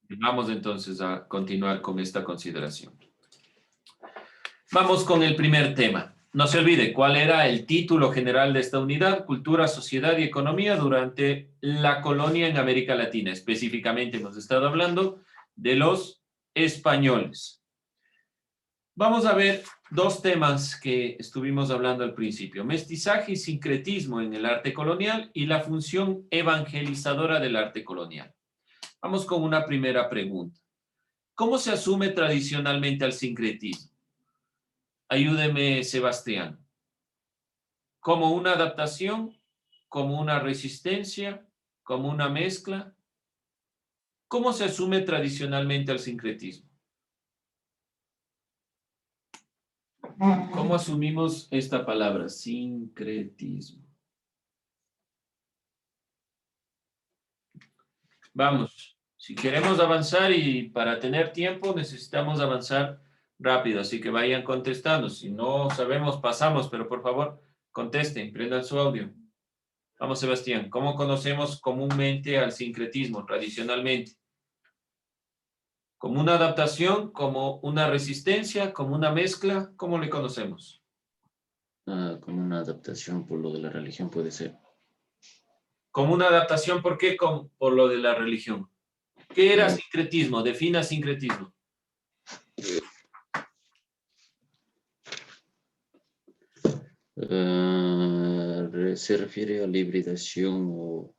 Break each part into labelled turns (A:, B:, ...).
A: Vamos entonces a continuar con esta consideración. Vamos con el primer tema. No se olvide cuál era el título general de esta unidad: Cultura, Sociedad y Economía durante la colonia en América Latina. Específicamente hemos estado hablando de los españoles. Vamos a ver dos temas que estuvimos hablando al principio: mestizaje y sincretismo en el arte colonial y la función evangelizadora del arte colonial. Vamos con una primera pregunta. ¿Cómo se asume tradicionalmente al sincretismo? Ayúdeme, Sebastián. ¿Como una adaptación? ¿Como una resistencia? ¿Como una mezcla? ¿Cómo se asume tradicionalmente al sincretismo? ¿Cómo asumimos esta palabra, sincretismo? Vamos, si queremos avanzar y para tener tiempo necesitamos avanzar rápido, así que vayan contestando. Si no sabemos, pasamos, pero por favor, contesten, prendan su audio. Vamos, Sebastián, ¿cómo conocemos comúnmente al sincretismo, tradicionalmente? ¿Como una adaptación, como una resistencia, como una mezcla? ¿Cómo le conocemos?
B: Como una adaptación por lo de la religión puede ser.
A: Como una adaptación, ¿por qué? Por lo de la religión. ¿Qué era
B: No.
A: sincretismo? Defina sincretismo.
B: Se refiere a la hibridación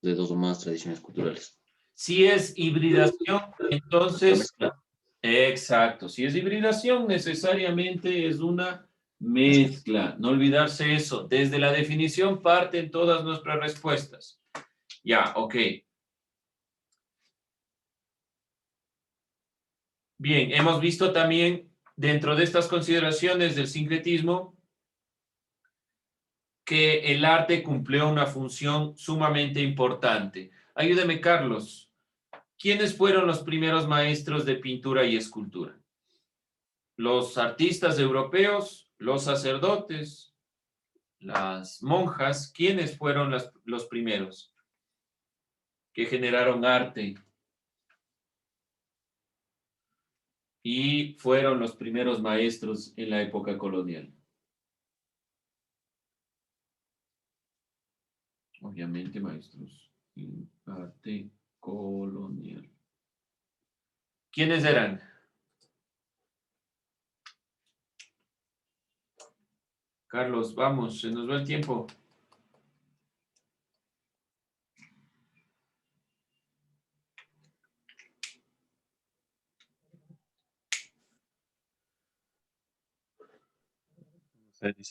B: de dos o más tradiciones culturales.
A: Si es hibridación,
B: La
A: entonces,
B: mezcla.
A: exacto, si es hibridación, necesariamente es una mezcla. No olvidarse eso. Desde la definición parten todas nuestras respuestas. Ya, ok. Bien, hemos visto también dentro de estas consideraciones del sincretismo que el arte cumplió una función sumamente importante. Ayúdeme, Carlos. ¿Quiénes fueron los primeros maestros de pintura y escultura? ¿Los artistas europeos, los sacerdotes, las monjas? ¿Quiénes fueron los primeros que generaron arte y fueron los primeros maestros en la época colonial? Obviamente, maestros en arte colonial. ¿Quiénes eran? Carlos, vamos, se nos va el tiempo.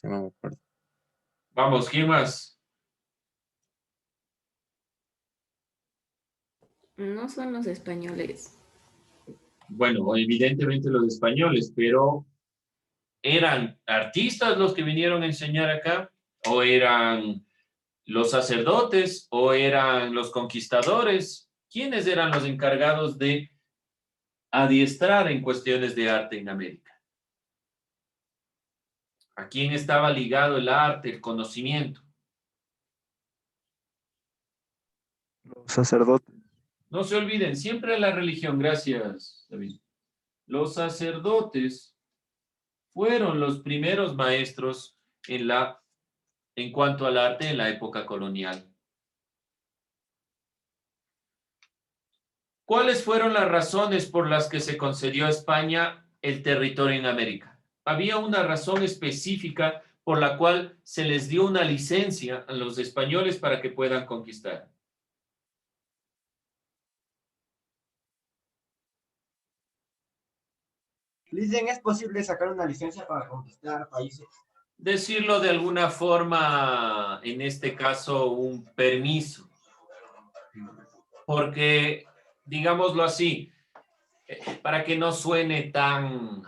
B: No me acuerdo.
A: Vamos, ¿quién más?
C: No son los españoles.
A: Bueno, evidentemente los españoles, pero ¿eran artistas los que vinieron a enseñar acá? ¿O eran los sacerdotes? ¿O eran los conquistadores? ¿Quiénes eran los encargados de adiestrar en cuestiones de arte en América? ¿A quién estaba ligado el arte, el conocimiento?
D: Los sacerdotes.
A: No se olviden, siempre la religión. Gracias, David. Los sacerdotes fueron los primeros maestros en cuanto al arte en la época colonial. ¿Cuáles fueron las razones por las que se concedió a España el territorio en América? ¿Había una razón específica por la cual se les dio una licencia a los españoles para que puedan conquistar?
E: Dicen, ¿es posible sacar una licencia para conquistar países?
A: Decirlo de alguna forma, en este caso, un permiso. Porque, digámoslo así, para que no suene tan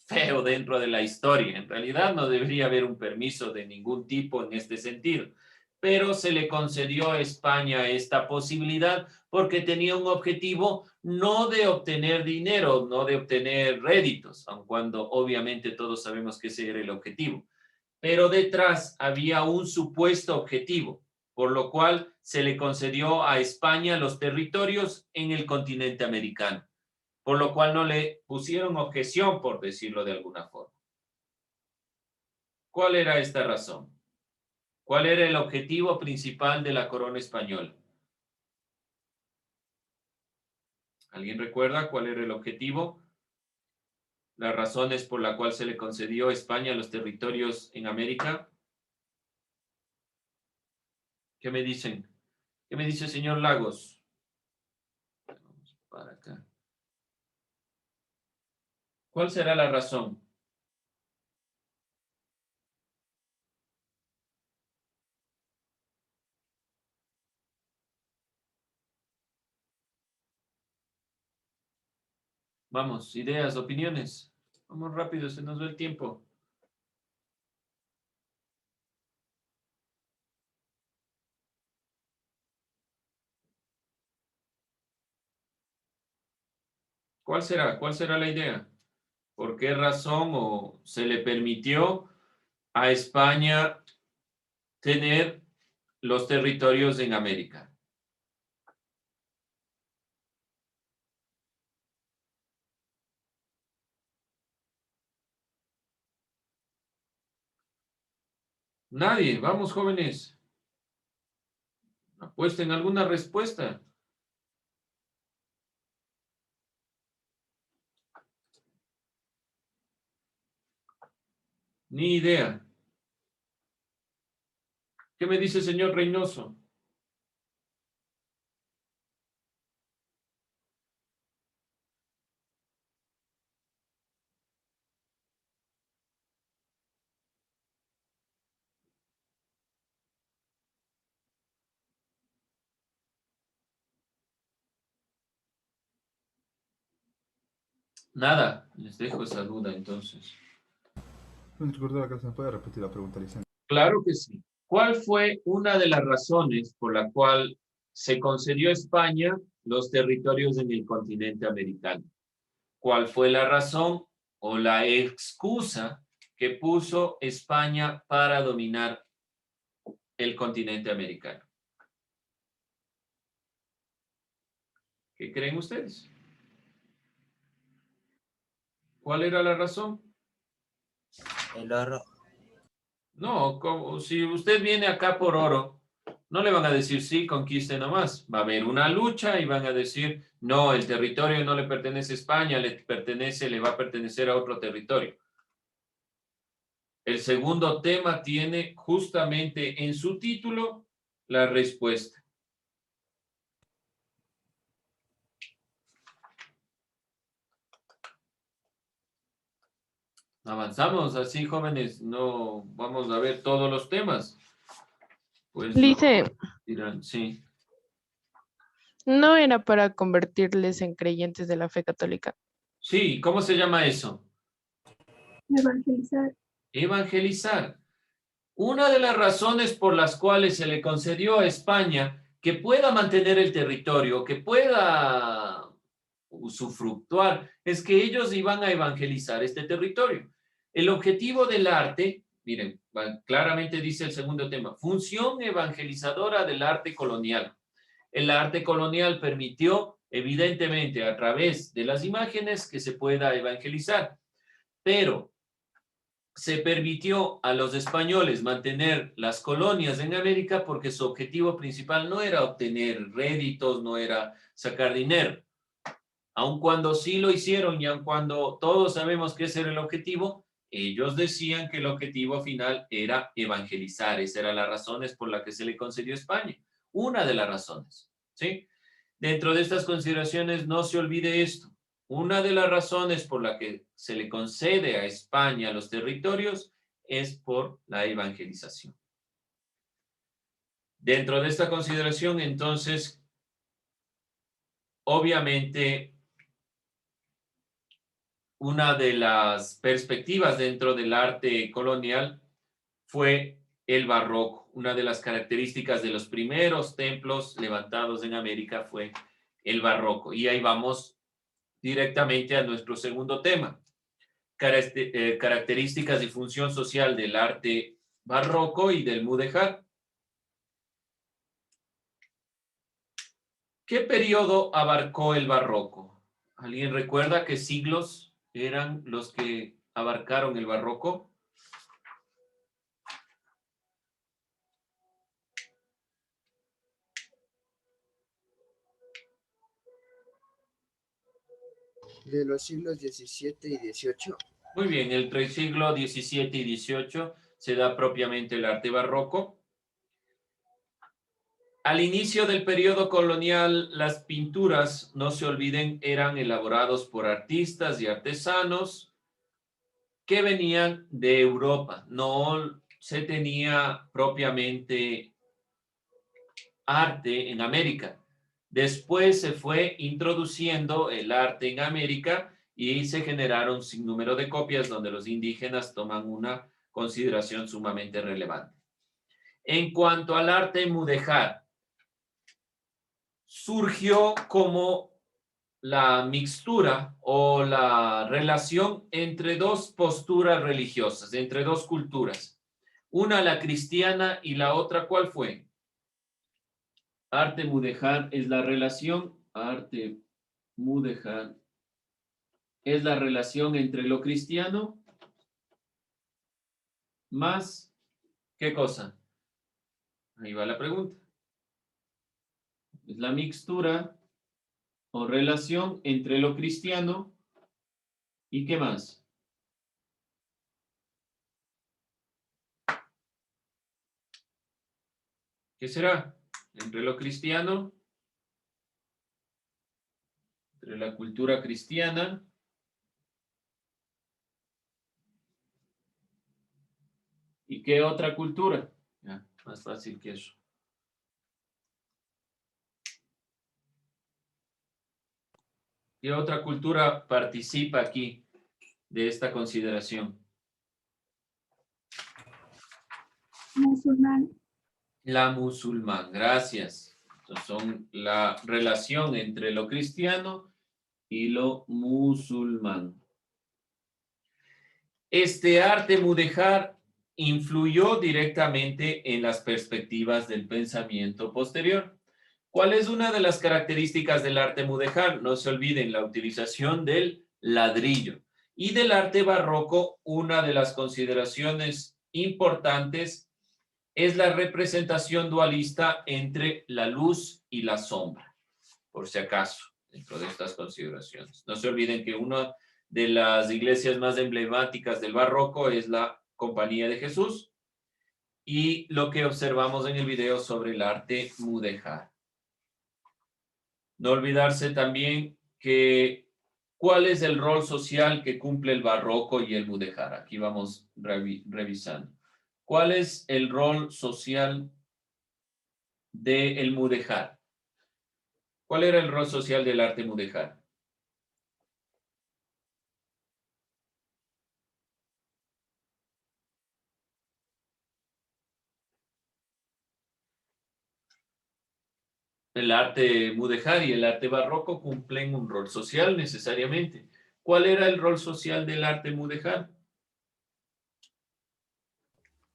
A: feo dentro de la historia, en realidad no debería haber un permiso de ningún tipo en este sentido, pero se le concedió a España esta posibilidad porque tenía un objetivo no de obtener dinero, no de obtener réditos, aun cuando obviamente todos sabemos que ese era el objetivo, pero detrás había un supuesto objetivo, por lo cual se le concedió a España los territorios en el continente americano, por lo cual no le pusieron objeción, por decirlo de alguna forma. ¿Cuál era esta razón? ¿Cuál era el objetivo principal de la corona española? ¿Alguien recuerda cuál era el objetivo? Las razones por las cuales se le concedió a España los territorios en América. ¿Qué me dicen? ¿Qué me dice el señor Lagos? Vamos para acá. ¿Cuál será la razón? Vamos, ideas, opiniones. Vamos rápido, se nos va el tiempo. ¿Cuál será? ¿Cuál será la idea? ¿Por qué razón o se le permitió a España tener los territorios en América? Nadie. Vamos, jóvenes. Apuesten alguna respuesta. Ni idea. ¿Qué me dice el señor Reynoso? Nada. Les dejo esa duda entonces.
F: ¿Se me puede repetir la pregunta, Licen?
A: Claro que sí. ¿Cuál fue una de las razones por la cual se concedió a España los territorios en el continente americano? ¿Cuál fue la razón o la excusa que puso España para dominar el continente americano? ¿Qué creen ustedes? ¿Cuál era la razón?
G: El oro.
A: No, si usted viene acá por oro, no le van a decir sí, conquiste nomás. Va a haber una lucha y van a decir, no, el territorio no le pertenece a España, le va a pertenecer a otro territorio. El segundo tema tiene justamente en su título la respuesta. Avanzamos así, jóvenes, no vamos a ver todos los temas. Pues
H: Lice,
A: dirán, sí.
H: no era para convertirles en creyentes de la fe católica.
A: Sí, ¿cómo se llama eso?
C: Evangelizar.
A: Evangelizar. Una de las razones por las cuales se le concedió a España que pueda mantener el territorio, que pueda usufructuar, es que ellos iban a evangelizar este territorio. El objetivo del arte, miren, claramente dice el segundo tema, función evangelizadora del arte colonial. El arte colonial permitió, evidentemente, a través de las imágenes que se pueda evangelizar, pero se permitió a los españoles mantener las colonias en América porque su objetivo principal no era obtener réditos, no era sacar dinero. Aun cuando sí lo hicieron y aun cuando todos sabemos que ese era el objetivo, ellos decían que el objetivo final era evangelizar. Esa era la razón por la que se le concedió a España. Una de las razones, ¿sí? Dentro de estas consideraciones no se olvide esto. Una de las razones por la que se le concede a España los territorios es por la evangelización. Dentro de esta consideración, entonces, obviamente, una de las perspectivas dentro del arte colonial fue el barroco. Una de las características de los primeros templos levantados en América fue el barroco. Y ahí vamos directamente a nuestro segundo tema. Características y función social del arte barroco y del mudéjar. ¿Qué periodo abarcó el barroco? ¿Alguien recuerda qué siglos eran los que abarcaron el barroco?
I: De los siglos XVII y XVIII.
A: Muy bien, entre el siglo XVII y XVIII se da propiamente el arte barroco. Al inicio del periodo colonial, las pinturas, no se olviden, eran elaborados por artistas y artesanos que venían de Europa. No se tenía propiamente arte en América. Después se fue introduciendo el arte en América y se generaron un sinnúmero de copias donde los indígenas toman una consideración sumamente relevante. En cuanto al arte mudéjar, surgió como la mixtura o la relación entre dos posturas religiosas, entre dos culturas. Una la cristiana y la otra, ¿cuál fue? Arte mudéjar es la relación, arte mudéjar es la relación entre lo cristiano más, ¿qué cosa? Ahí va la pregunta. Es la mixtura o relación entre lo cristiano y ¿qué más? ¿Qué será? Entre lo cristiano, entre la cultura cristiana y ¿qué otra cultura? Ya, más fácil que eso. ¿Qué otra cultura participa aquí de esta consideración?
J: Musulmán.
A: La musulmán, gracias. Entonces son la relación entre lo cristiano y lo musulmán. Este arte mudéjar influyó directamente en las perspectivas del pensamiento posterior. ¿Cuál es una de las características del arte mudéjar? No se olviden la utilización del ladrillo. Y del arte barroco, una de las consideraciones importantes es la representación dualista entre la luz y la sombra, por si acaso, dentro de estas consideraciones. No se olviden que una de las iglesias más emblemáticas del barroco es la Compañía de Jesús y lo que observamos en el video sobre el arte mudéjar. No olvidarse también que cuál es el rol social que cumple el barroco y el mudéjar. Aquí vamos revisando. ¿Cuál es el rol social del mudéjar? ¿Cuál era el rol social del arte mudéjar? El arte mudéjar y el arte barroco cumplen un rol social necesariamente. ¿Cuál era el rol social del arte mudéjar?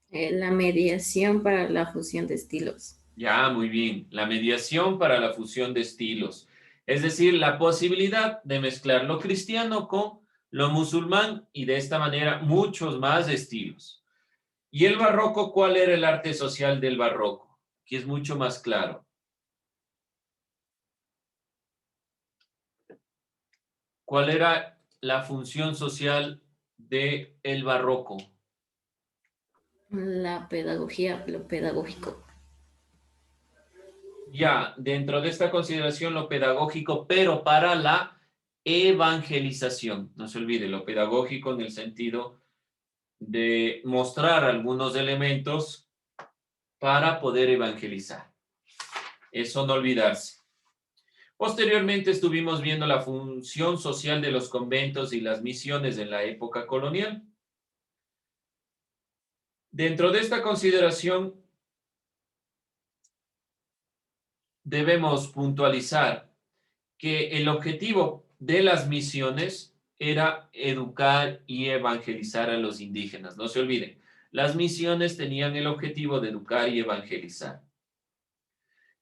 C: La mediación para la fusión de estilos.
A: Ya, muy bien. La mediación para la fusión de estilos. Es decir, la posibilidad de mezclar lo cristiano con lo musulmán y de esta manera muchos más estilos. ¿Y el barroco? ¿Cuál era el arte social del barroco? Aquí es mucho más claro. ¿Cuál era la función social del barroco?
C: La pedagogía, lo pedagógico.
A: Ya, dentro de esta consideración lo pedagógico, pero para la evangelización. No se olvide, lo pedagógico en el sentido de mostrar algunos elementos para poder evangelizar. Eso no olvidarse. Posteriormente estuvimos viendo la función social de los conventos y las misiones en la época colonial. Dentro de esta consideración debemos puntualizar que el objetivo de las misiones era educar y evangelizar a los indígenas. No se olviden, las misiones tenían el objetivo de educar y evangelizar.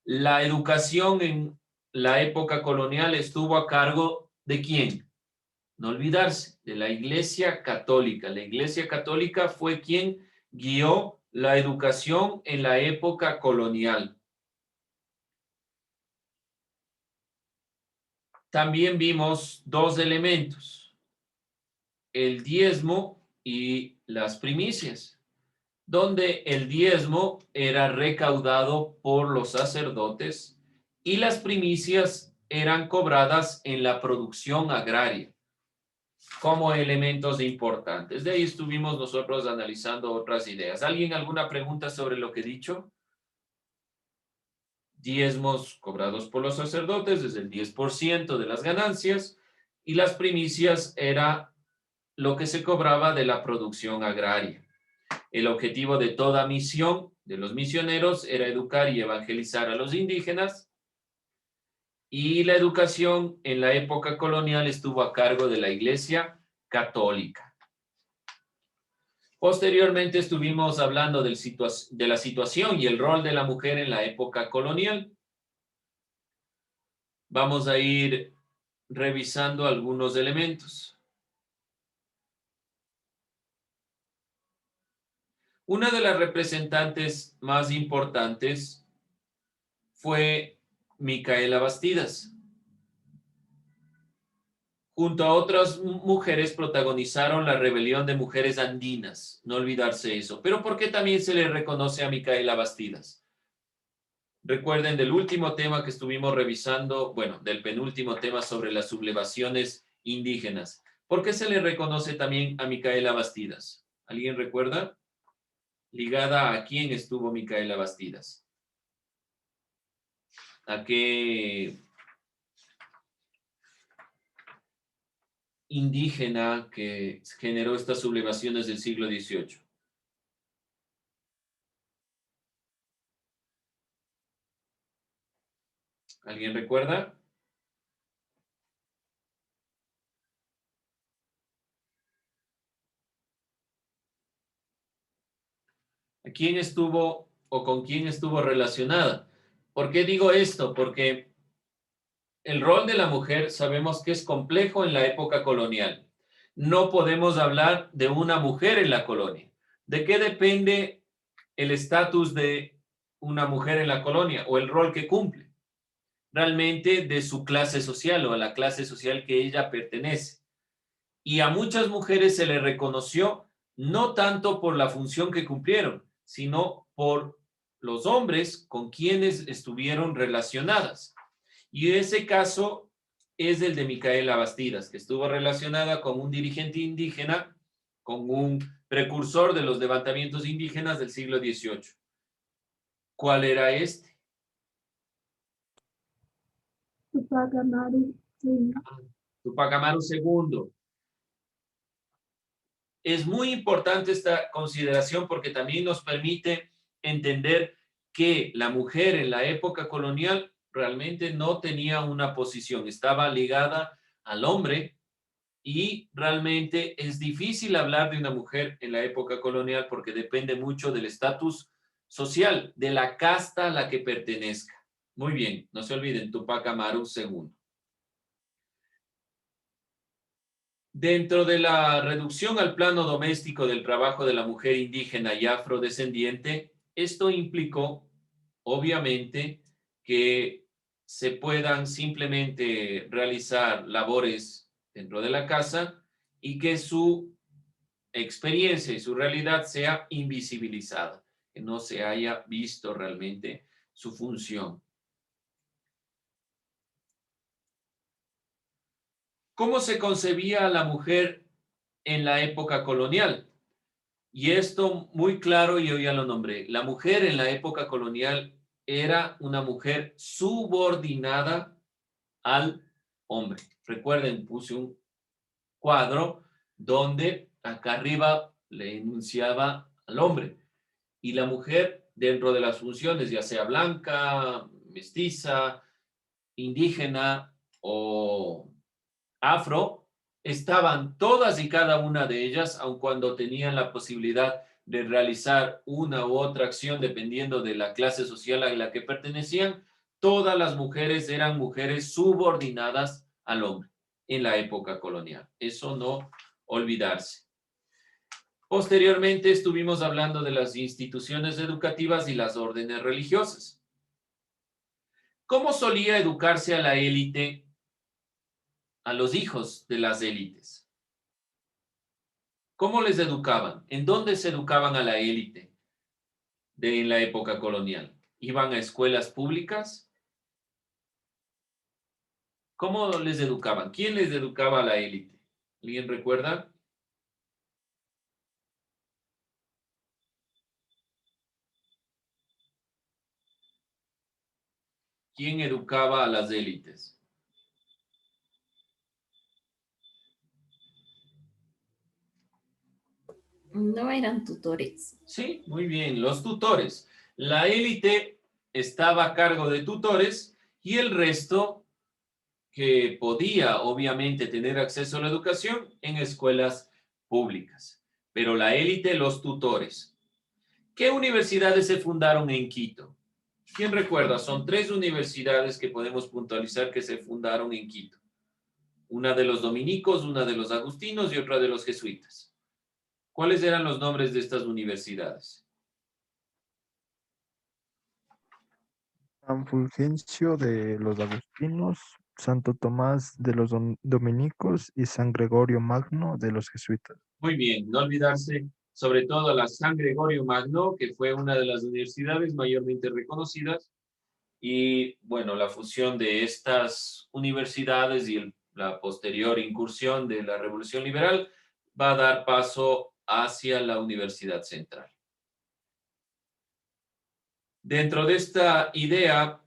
A: La educación en la época colonial estuvo a cargo ¿de quién? No olvidarse, de la Iglesia Católica. La Iglesia Católica fue quien guió la educación en la época colonial. También vimos dos elementos, el diezmo y las primicias, donde el diezmo era recaudado por los sacerdotes y las primicias eran cobradas en la producción agraria como elementos importantes. De ahí estuvimos nosotros analizando otras ideas. ¿Alguien alguna pregunta sobre lo que he dicho? Diezmos cobrados por los sacerdotes es el 10% de las ganancias y las primicias era lo que se cobraba de la producción agraria. El objetivo de toda misión de los misioneros era educar y evangelizar a los indígenas, y la educación en la época colonial estuvo a cargo de la Iglesia Católica. Posteriormente estuvimos hablando de la situación y el rol de la mujer en la época colonial. Vamos a ir revisando algunos elementos. Una de las representantes más importantes fue Micaela Bastidas. Junto a otras mujeres protagonizaron la rebelión de mujeres andinas, no olvidarse eso. Pero ¿por qué también se le reconoce a Micaela Bastidas? Recuerden del último tema que estuvimos revisando, bueno, del penúltimo tema sobre las sublevaciones indígenas. ¿Por qué se le reconoce también a Micaela Bastidas? ¿Alguien recuerda? ¿Ligada a quién estuvo Micaela Bastidas? ¿A qué indígena que generó estas sublevaciones del siglo XVIII? ¿Alguien recuerda? ¿A quién estuvo o con quién estuvo relacionada? ¿Por qué digo esto? Porque el rol de la mujer sabemos que es complejo en la época colonial. No podemos hablar de una mujer en la colonia. ¿De qué depende el estatus de una mujer en la colonia o el rol que cumple? Realmente de su clase social o a la clase social que ella pertenece. Y a muchas mujeres se le reconoció no tanto por la función que cumplieron, sino por los hombres con quienes estuvieron relacionadas. Y ese caso es el de Micaela Bastidas, que estuvo relacionada con un dirigente indígena, con un precursor de los levantamientos indígenas del siglo XVIII. ¿Cuál era este?
J: Tupac Amaru, sí.
A: Tupac Amaru II. Es muy importante esta consideración porque también nos permite entender que la mujer en la época colonial realmente no tenía una posición, estaba ligada al hombre, y realmente es difícil hablar de una mujer en la época colonial porque depende mucho del estatus social, de la casta a la que pertenezca. Muy bien, no se olviden, Tupac Amaru II. Dentro de la reducción al plano doméstico del trabajo de la mujer indígena y afrodescendiente, esto implicó, obviamente, que se puedan simplemente realizar labores dentro de la casa y que su experiencia y su realidad sea invisibilizada, que no se haya visto realmente su función. ¿Cómo se concebía a la mujer en la época colonial? Y esto muy claro, y yo ya lo nombré. La mujer en la época colonial era una mujer subordinada al hombre. Recuerden, puse un cuadro donde acá arriba le enunciaba al hombre. Y la mujer, dentro de las funciones, ya sea blanca, mestiza, indígena o afro, estaban todas y cada una de ellas, aun cuando tenían la posibilidad de realizar una u otra acción dependiendo de la clase social a la que pertenecían, todas las mujeres eran mujeres subordinadas al hombre en la época colonial. Eso no olvidarse. Posteriormente estuvimos hablando de las instituciones educativas y las órdenes religiosas. ¿Cómo solía educarse a la élite, a los hijos de las élites? ¿Cómo les educaban? ¿En dónde se educaban a la élite en la época colonial? ¿Iban a escuelas públicas? ¿Cómo les educaban? ¿Quién les educaba a la élite? ¿Alguien recuerda? ¿Quién educaba a las élites?
C: No eran tutores.
A: Sí, muy bien, los tutores. La élite estaba a cargo de tutores y el resto que podía obviamente tener acceso a la educación en escuelas públicas. Pero la élite, los tutores. ¿Qué universidades se fundaron en Quito? ¿Quién recuerda? Son 3 universidades que podemos puntualizar que se fundaron en Quito. Una de los dominicos, una de los agustinos y otra de los jesuitas. ¿Cuáles eran los nombres de estas universidades?
D: San Fulgencio de los agustinos, Santo Tomás de los dominicos y San Gregorio Magno de los jesuitas.
A: Muy bien, no olvidarse sobre todo la San Gregorio Magno, que fue una de las universidades mayormente reconocidas, y bueno, la fusión de estas universidades y la posterior incursión de la Revolución Liberal va a dar paso hacia la Universidad Central. Dentro de esta idea,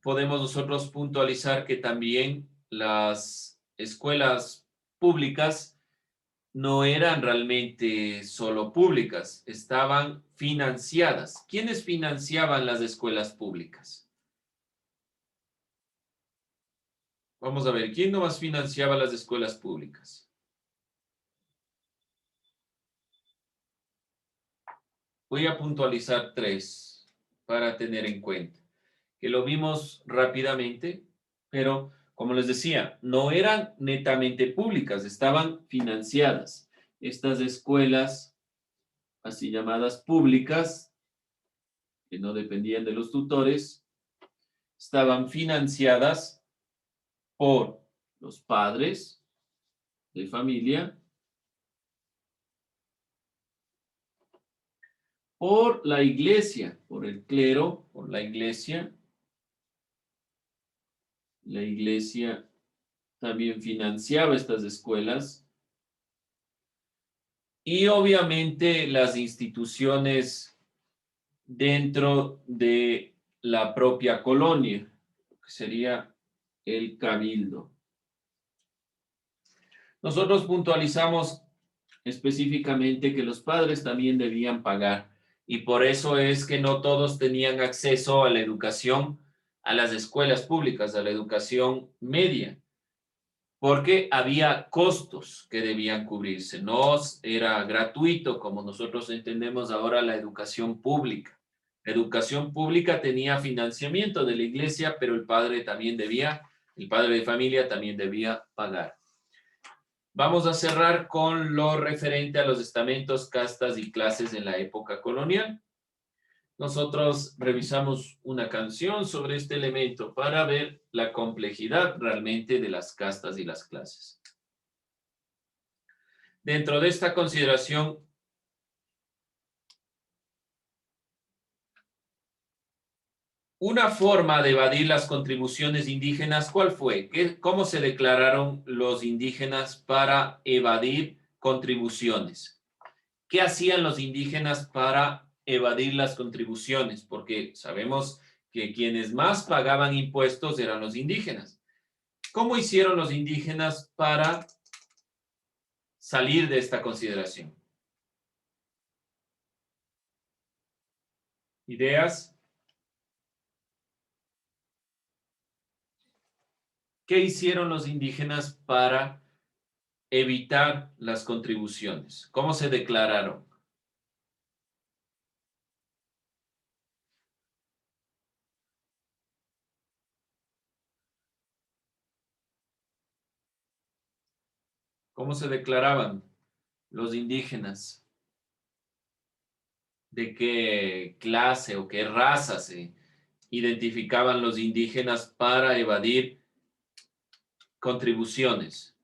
A: podemos nosotros puntualizar que también las escuelas públicas no eran realmente solo públicas, estaban financiadas. ¿Quiénes financiaban las escuelas públicas? Vamos a ver, ¿quién nomás financiaba las escuelas públicas? Voy a puntualizar 3 para tener en cuenta, que lo vimos rápidamente, pero como les decía, no eran netamente públicas, estaban financiadas. Estas escuelas, así llamadas públicas, que no dependían de los tutores, estaban financiadas por los padres de familia, por la iglesia, por el clero, por la iglesia. La iglesia también financiaba estas escuelas. Y obviamente las instituciones dentro de la propia colonia, que sería el cabildo. Nosotros puntualizamos específicamente que los padres también debían pagar, y por eso es que no todos tenían acceso a la educación, a las escuelas públicas, a la educación media, porque había costos que debían cubrirse. No era gratuito como nosotros entendemos ahora la educación pública. La educación pública tenía financiamiento de la iglesia, pero el padre de familia también debía pagar. Vamos a cerrar con lo referente a los estamentos, castas y clases en la época colonial. Nosotros revisamos una canción sobre este elemento para ver la complejidad realmente de las castas y las clases. Dentro de esta consideración, una forma de evadir las contribuciones indígenas, ¿cuál fue? ¿Cómo se declararon los indígenas para evadir contribuciones? ¿Qué hacían los indígenas para evadir las contribuciones? Porque sabemos que quienes más pagaban impuestos eran los indígenas. ¿Cómo hicieron los indígenas para salir de esta consideración? ¿Ideas? ¿Qué hicieron los indígenas para evitar las contribuciones? ¿Cómo se declararon? ¿Cómo se declaraban los indígenas? ¿De qué clase o qué raza se identificaban los indígenas para evadir contribuciones?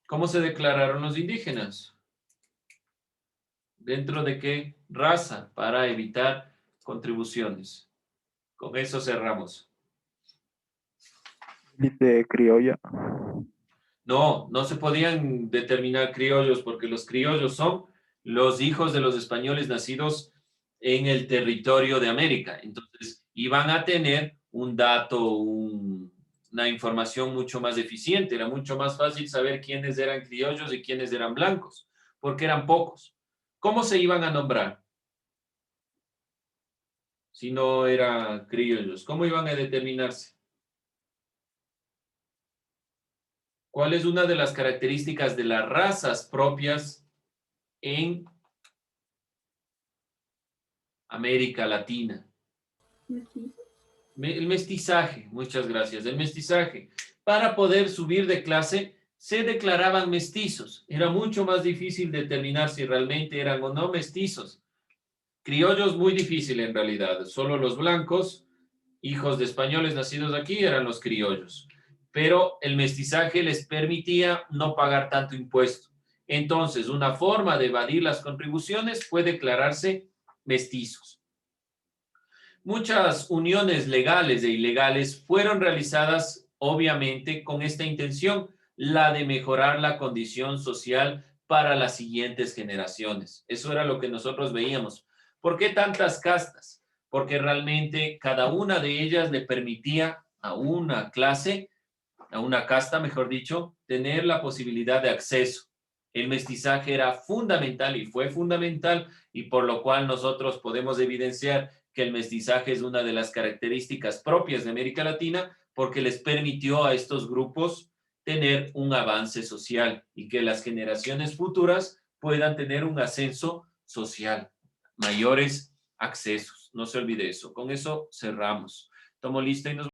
A: ¿Cómo se declararon los indígenas? ¿Dentro de qué raza para evitar contribuciones? Con eso cerramos.
D: Élite criolla.
A: No, no se podían determinar criollos porque los criollos son los hijos de los españoles nacidos en el territorio de América. Entonces, iban a tener un dato, una información mucho más eficiente. Era mucho más fácil saber quiénes eran criollos y quiénes eran blancos, porque eran pocos. ¿Cómo se iban a nombrar? Si no eran criollos, ¿cómo iban a determinarse? ¿Cuál es una de las características de las razas propias en América Latina? El mestizaje, muchas gracias, el mestizaje. Para poder subir de clase, se declaraban mestizos. Era mucho más difícil determinar si realmente eran o no mestizos. Criollos muy difícil en realidad. Solo los blancos, hijos de españoles nacidos aquí, eran los criollos. Pero el mestizaje les permitía no pagar tanto impuesto. Entonces, una forma de evadir las contribuciones fue declararse mestizos. Muchas uniones legales e ilegales fueron realizadas, obviamente, con esta intención, la de mejorar la condición social para las siguientes generaciones. Eso era lo que nosotros veíamos. ¿Por qué tantas castas? Porque realmente cada una de ellas le permitía a una clase, a una casta, mejor dicho, tener la posibilidad de acceso. El mestizaje era fundamental y fue fundamental, y por lo cual nosotros podemos evidenciar que el mestizaje es una de las características propias de América Latina, porque les permitió a estos grupos tener un avance social y que las generaciones futuras puedan tener un ascenso social, mayores accesos. No se olvide eso. Con eso cerramos. Tomo lista y nos